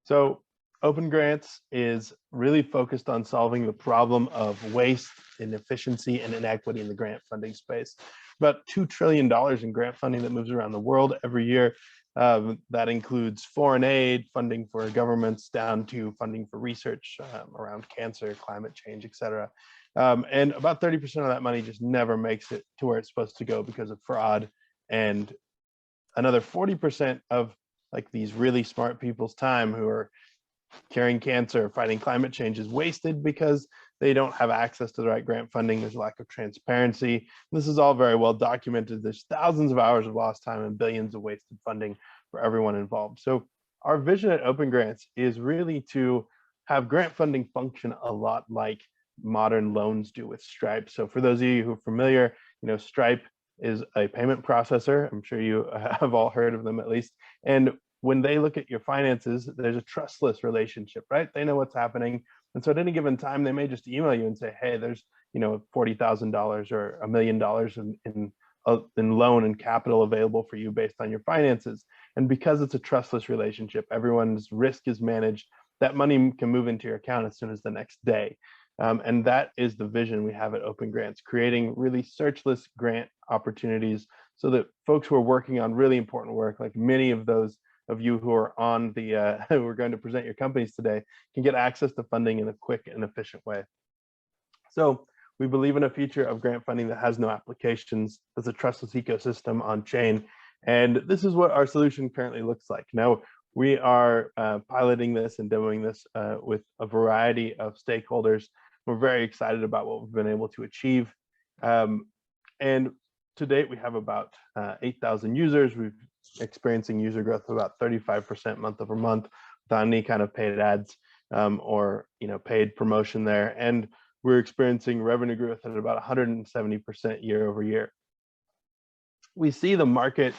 So OpenGrants is really focused on solving the problem of waste, inefficiency, and inequity in the grant funding space. About $2 trillion in grant funding that moves around the world every year. That includes foreign aid, funding for governments, down to funding for research around cancer, climate change, et cetera. And about 30% of that money just never makes it to where it's supposed to go because of fraud. And another 40% of like these really smart people's time who are curing cancer, fighting climate change is wasted because they don't have access to the right grant funding. There's a lack of transparency. This is all very well documented. There's thousands of hours of lost time and billions of wasted funding for everyone involved. So our vision at OpenGrants is really to have grant funding function a lot like modern loans do with Stripe. So for those of you who are familiar, Stripe is a payment processor. I'm sure you have all heard of them at least. And when they look at your finances, there's a trustless relationship, right? They know what's happening. And so at any given time, they may just email you and say, hey, there's $40,000 or $1 million in loan and capital available for you based on your finances. And because it's a trustless relationship, everyone's risk is managed. That money can move into your account as soon as the next day. And that is the vision we have at OpenGrants, creating really searchless grant opportunities so that folks who are working on really important work, like many of those of you who are on the who are going to present your companies today, can get access to funding in a quick and efficient way. So we believe in a future of grant funding that has no applications, as a trustless ecosystem on chain. And this is what our solution currently looks like. Now, we are piloting this and demoing this with a variety of stakeholders. We're very excited about what we've been able to achieve. And to date, we have about 8,000 users. We've experiencing user growth of about 35% month over month without any kind of paid ads or paid promotion there. And we're experiencing revenue growth at about 170% year over year. We see the market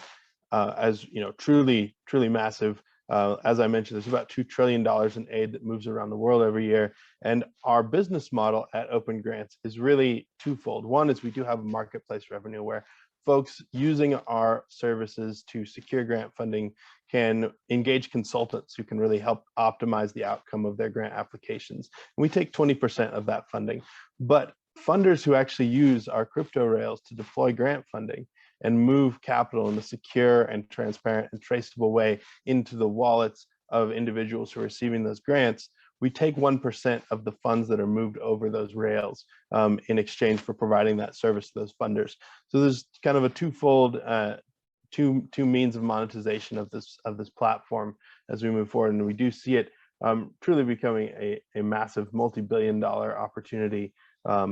as truly massive. As I mentioned, there's about $2 trillion in aid that moves around the world every year. And our business model at OpenGrants is really twofold. One is we do have a marketplace revenue where folks using our services to secure grant funding can engage consultants who can really help optimize the outcome of their grant applications. And we take 20% of that funding. But funders who actually use our crypto rails to deploy grant funding and move capital in a secure and transparent and traceable way into the wallets of individuals who are receiving those grants, we take 1% of the funds that are moved over those rails in exchange for providing that service to those funders. So there's kind of a twofold, two means of monetization of this platform as we move forward, and we do see it truly becoming a massive multi-billion-dollar opportunity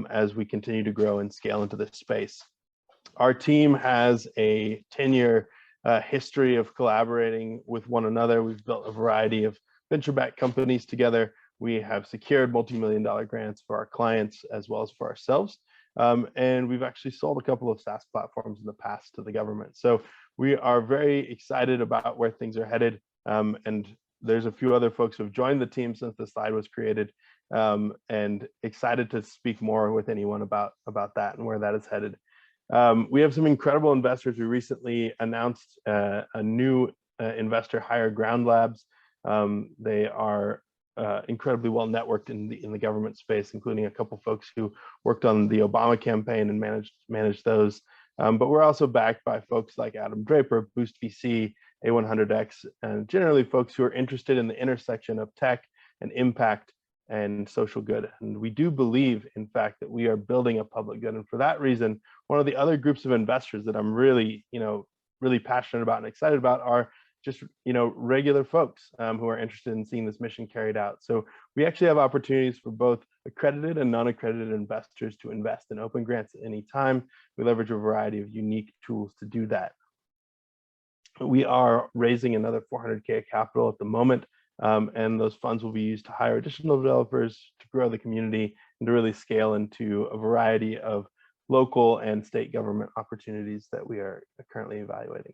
as we continue to grow and scale into this space. Our team has a 10-year history of collaborating with one another. We've built a variety of venture-backed companies together. We have secured multi-million-dollar grants for our clients as well as for ourselves. And we've actually sold a couple of SaaS platforms in the past to the government. So we are very excited about where things are headed. And there's a few other folks who have joined the team since the slide was created, and excited to speak more with anyone about that and where that is headed. We have some incredible investors. We recently announced a new investor, Higher Ground Labs. They are incredibly well networked in the government space, including a couple folks who worked on the Obama campaign and managed those. But we're also backed by folks like Adam Draper, Boost VC, A100X, and generally folks who are interested in the intersection of tech and impact and social good. And we do believe, in fact, that we are building a public good. And for that reason, one of the other groups of investors that I'm really passionate about and excited about are just regular folks who are interested in seeing this mission carried out. So we actually have opportunities for both accredited and non-accredited investors to invest in OpenGrants at any time. We leverage a variety of unique tools to do that. We are raising another 400K of capital at the moment, and those funds will be used to hire additional developers, to grow the community, and to really scale into a variety of local and state government opportunities that we are currently evaluating.